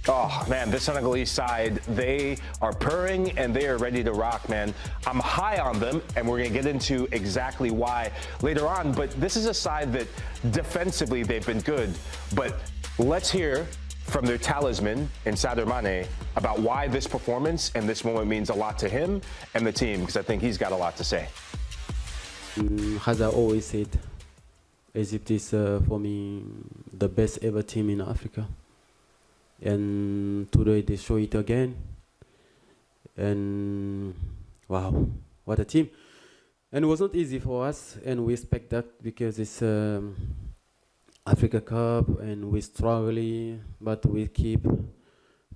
Oh, man, the Senegalese side, they are purring and they are ready to rock, man. I'm high on them, and we're going to get into exactly why later on. But this is a side that defensively they've been good. But let's hear from their talisman in Sadio Mané about why this performance and this moment means a lot to him and the team, because I think he's got a lot to say. As I always said, Egypt is, for me, the best ever team in Africa. And today they show it again. And wow, what a team. And it wasn't easy for us, and we expect that because it's Africa Cup and we struggle, but we keep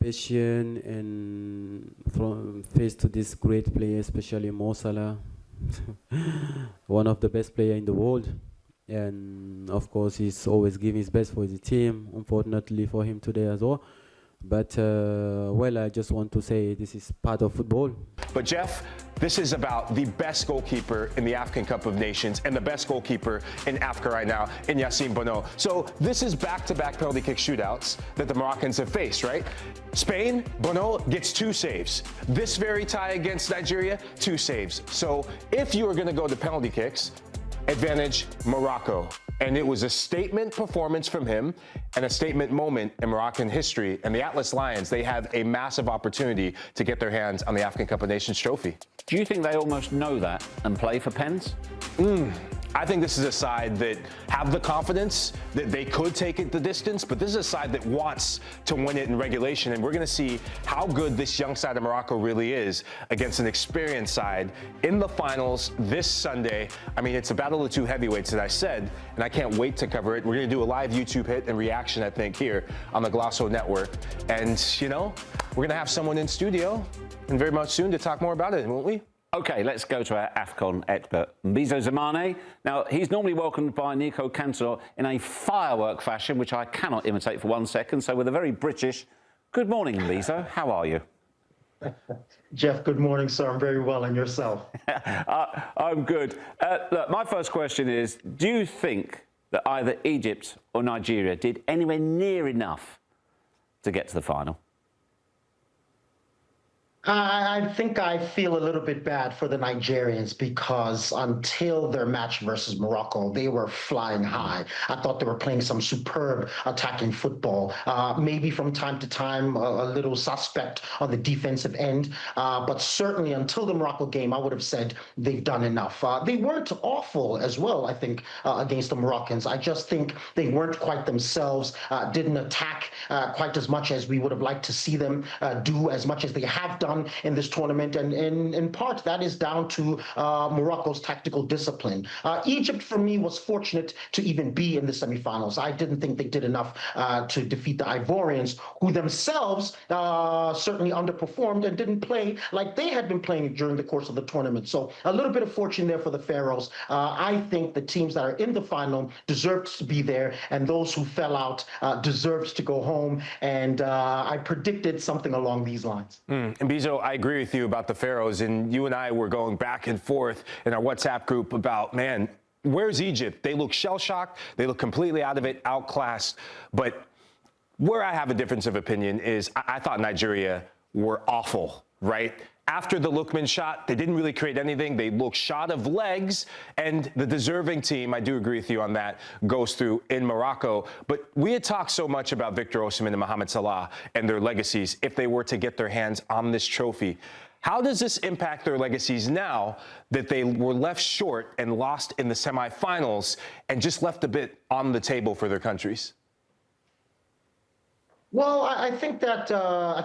patient and from face to this great player, especially Mo Salah, one of the best players in the world. And of course, he's always giving his best for his team. Unfortunately for him today as well. But, well, I just want to say this is part of football. But, Jeff, this is about the best goalkeeper in the AFCON Cup of Nations and the best goalkeeper in Africa right now, in Yassine Bounou. So this is back-to-back penalty kick shootouts that the Moroccans have faced, right? Spain, Bounou gets 2 saves. This very tie against Nigeria, 2 saves. So if you are going to go to penalty kicks, advantage Morocco. And it was a statement performance from him and a statement moment in Moroccan history. And the Atlas Lions, they have a massive opportunity to get their hands on the African Cup of Nations trophy. Do you think they almost know that and play for pens? I think this is a side that have the confidence that they could take it the distance, but this is a side that wants to win it in regulation, and we're going to see how good this young side of Morocco really is against an experienced side in the finals this Sunday. I mean, it's a battle of 2 heavyweights, as I said, and I can't wait to cover it. We're going to do a live YouTube hit and reaction, I think, here on the Golazo Network. And, you know, we're going to have someone in studio, and very much soon, to talk more about it, won't we? OK, let's go to our AFCON expert, Mbizo Mzamane. Now, he's normally welcomed by Nico Cantor in a firework fashion, which I cannot imitate for 1 second. So with a very British, good morning, Mbizo. How are you? Jeff, good morning, sir. I'm very well, and yourself? I'm good. Look, my first question is, do you think that either Egypt or Nigeria did anywhere near enough to get to the final? I think I feel a little bit bad for the Nigerians because until their match versus Morocco, they were flying high. I thought they were playing some superb attacking football. Maybe from time to time, a little suspect on the defensive end. But certainly until the Morocco game, I would have said they've done enough. They weren't awful as well, I think, against the Moroccans. I just think they weren't quite themselves, didn't attack quite as much as we would have liked to see them do, as much as they have done in this tournament, and in part that is down to Morocco's tactical discipline. Egypt, for me, was fortunate to even be in the semifinals. I didn't think they did enough to defeat the Ivorians, who themselves certainly underperformed and didn't play like they had been playing during the course of the tournament. So a little bit of fortune there for the Pharaohs. I think the teams that are in the final deserved to be there, and those who fell out deserved to go home. And I predicted something along these lines. And Mbizo, I agree with you about the Pharaohs, and you and I were going back and forth in our WhatsApp group about, man, where's Egypt? They look shell-shocked. They look completely out of it, outclassed. But where I have a difference of opinion is I thought Nigeria were awful, right? After the Lookman shot, they didn't really create anything. They looked shot of legs, and the deserving team, I do agree with you on that, goes through in Morocco. But we had talked so much about Victor Osimhen and Mohamed Salah and their legacies if they were to get their hands on this trophy. How does this impact their legacies now that they were left short and lost in the semifinals and just left a bit on the table for their countries? Well, I think that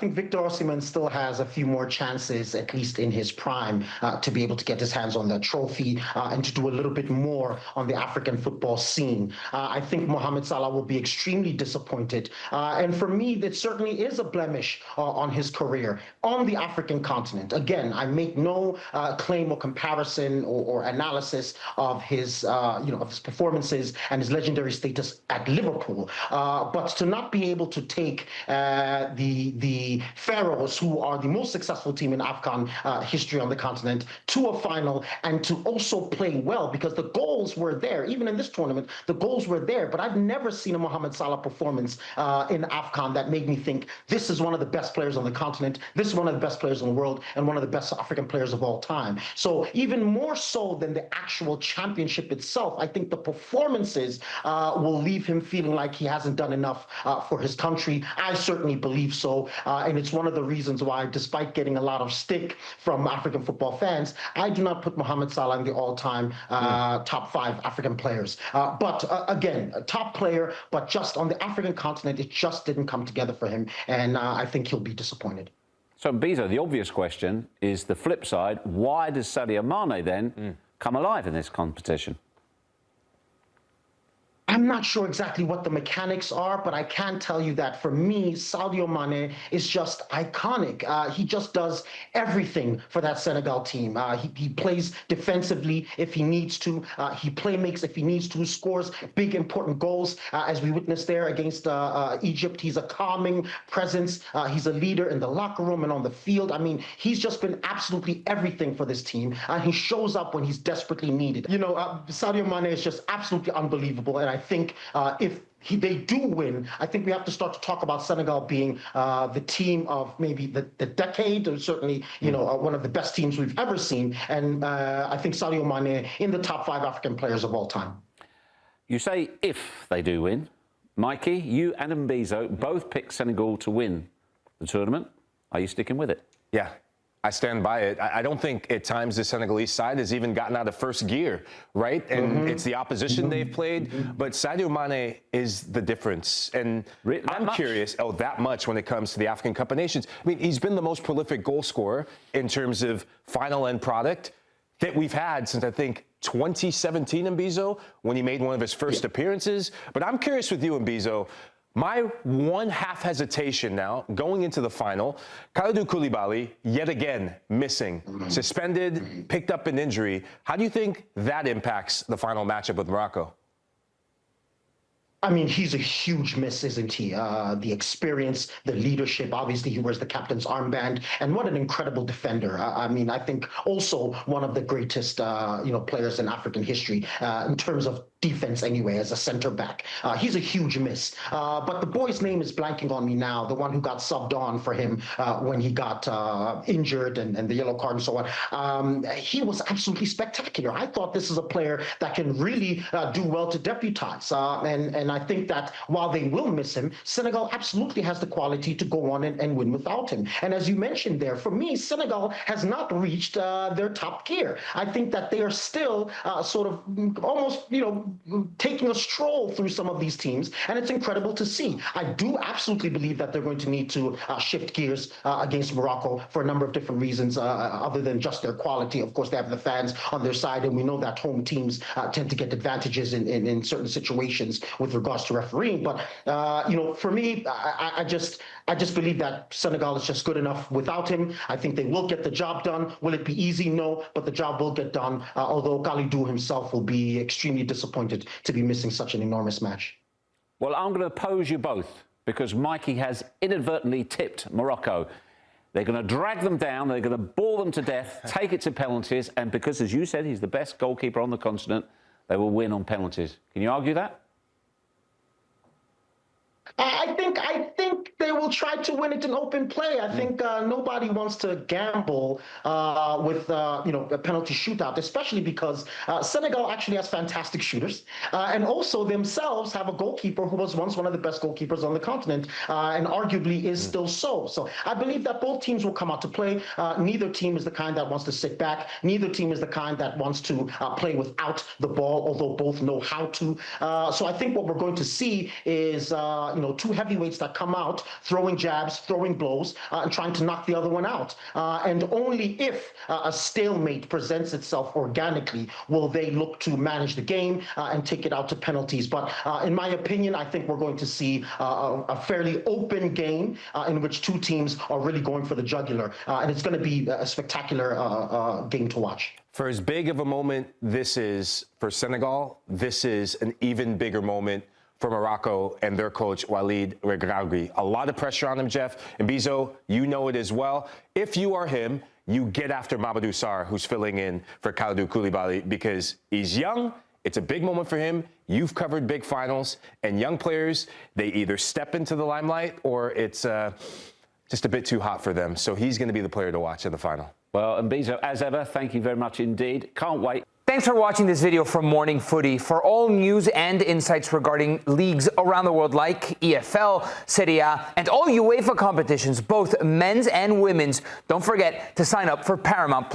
Victor Osimhen still has a few more chances, at least in his prime, to be able to get his hands on the trophy and to do a little bit more on the African football scene. I think Mohamed Salah will be extremely disappointed. And for me, that certainly is a blemish on his career on the African continent. Again, I make no claim or comparison or analysis of his, of his performances and his legendary status at Liverpool. But to not be able to take take the Pharaohs, who are the most successful team in AFCON history on the continent, to a final and to also play well, because the goals were there. Even in this tournament, the goals were there. But I've never seen a Mohamed Salah performance in AFCON that made me think this is one of the best players on the continent, this is one of the best players in the world, and one of the best African players of all time. So even more so than the actual championship itself, I think the performances will leave him feeling like he hasn't done enough for his country. I certainly believe so. And it's one of the reasons why, despite getting a lot of stick from African football fans, I do not put Mohamed Salah in the all-time top 5 African players. But again, a top player, but just on the African continent, it just didn't come together for him. And I think he'll be disappointed. So, Mbizo, the obvious question is the flip side. Why does Sadio Mané then come alive in this competition? I'm not sure exactly what the mechanics are, but I can tell you that for me, Sadio Mané is just iconic. He just does everything for that Senegal team. He plays defensively if he needs to. He makes if he needs to, scores big, important goals, as we witnessed there against Egypt. He's a calming presence. He's a leader in the locker room and on the field. I mean, he's just been absolutely everything for this team. He shows up when he's desperately needed. You know, Sadio Mané is just absolutely unbelievable. And I think if they do win, I think we have to start to talk about Senegal being the team of maybe the decade, or certainly, you know, one of the best teams we've ever seen. And I think Sadio Mané in the top 5 African players of all time. You say if they do win. Mikey, you and Mbizo both picked Senegal to win the tournament. Are you sticking with it? Yeah. I stand by it. I don't think at times the Senegalese side has even gotten out of first gear, right? And it's the opposition they've played. But Sadio Mané is the difference. And I'm curious, that much when it comes to the African Cup of Nations. I mean, he's been the most prolific goal scorer in terms of final end product that we've had since, I think, 2017, Mbizo, when he made one of his first appearances. But I'm curious with you, Mbizo. My one half hesitation now, going into the final, Kalidou Koulibaly, yet again, missing, suspended, picked up an injury. How do you think that impacts the final matchup with Morocco? I mean, he's a huge miss, isn't he? The experience, the leadership. Obviously, he wears the captain's armband, and what an incredible defender. I mean, I think also one of the greatest, players in African history in terms of defense anyway, as a center back. He's a huge miss. But the boy's name is blanking on me now, the one who got subbed on for him when he got injured and the yellow card and so on. He was absolutely spectacular. I thought this is a player that can really do well to deputize. And I think that while they will miss him, Senegal absolutely has the quality to go on and win without him. And as you mentioned there, for me, Senegal has not reached their top gear. I think that they are still sort of almost, taking a stroll through some of these teams, and it's incredible to see. I do absolutely believe that they're going to need to shift gears against Morocco for a number of different reasons, other than just their quality. Of course, they have the fans on their side, and we know that home teams tend to get advantages in certain situations with regards to refereeing. But for me, I just believe that Senegal is just good enough without him. I think they will get the job done. Will it be easy? No, but the job will get done, although Kalidou himself will be extremely disappointed to be missing such an enormous match. Well, I'm going to oppose you both, because Mikey has inadvertently tipped Morocco. They're going to drag them down, they're going to bore them to death, take it to penalties, and because, as you said, he's the best goalkeeper on the continent, they will win on penalties. Can you argue that? I think they will try to win it in open play. I think nobody wants to gamble with a penalty shootout, especially because Senegal actually has fantastic shooters, and also themselves have a goalkeeper who was once one of the best goalkeepers on the continent, and arguably is still so. So I believe that both teams will come out to play. Neither team is the kind that wants to sit back. Neither team is the kind that wants to play without the ball, although both know how to. So I think what we're going to see is two heavyweights that come out throwing jabs, throwing blows, and trying to knock the other one out. And only if a stalemate presents itself organically will they look to manage the game and take it out to penalties. But in my opinion, I think we're going to see a fairly open game in which two teams are really going for the jugular. And it's going to be a spectacular game to watch. For as big of a moment this is for Senegal, this is an even bigger moment for Morocco and their coach, Walid Regragui. A lot of pressure on him, Jeff. And Mbizo, you know it as well. If you are him, you get after Mamadou Sarr, who's filling in for Kalidou Koulibaly, because he's young. It's a big moment for him. You've covered big finals, and young players, they either step into the limelight or it's just a bit too hot for them. So he's going to be the player to watch in the final. Well, Mbizo, as ever, thank you very much indeed. Can't wait. Thanks for watching this video from Morning Footy. For all news and insights regarding leagues around the world like EFL, Serie A, and all UEFA competitions, both men's and women's, don't forget to sign up for Paramount+.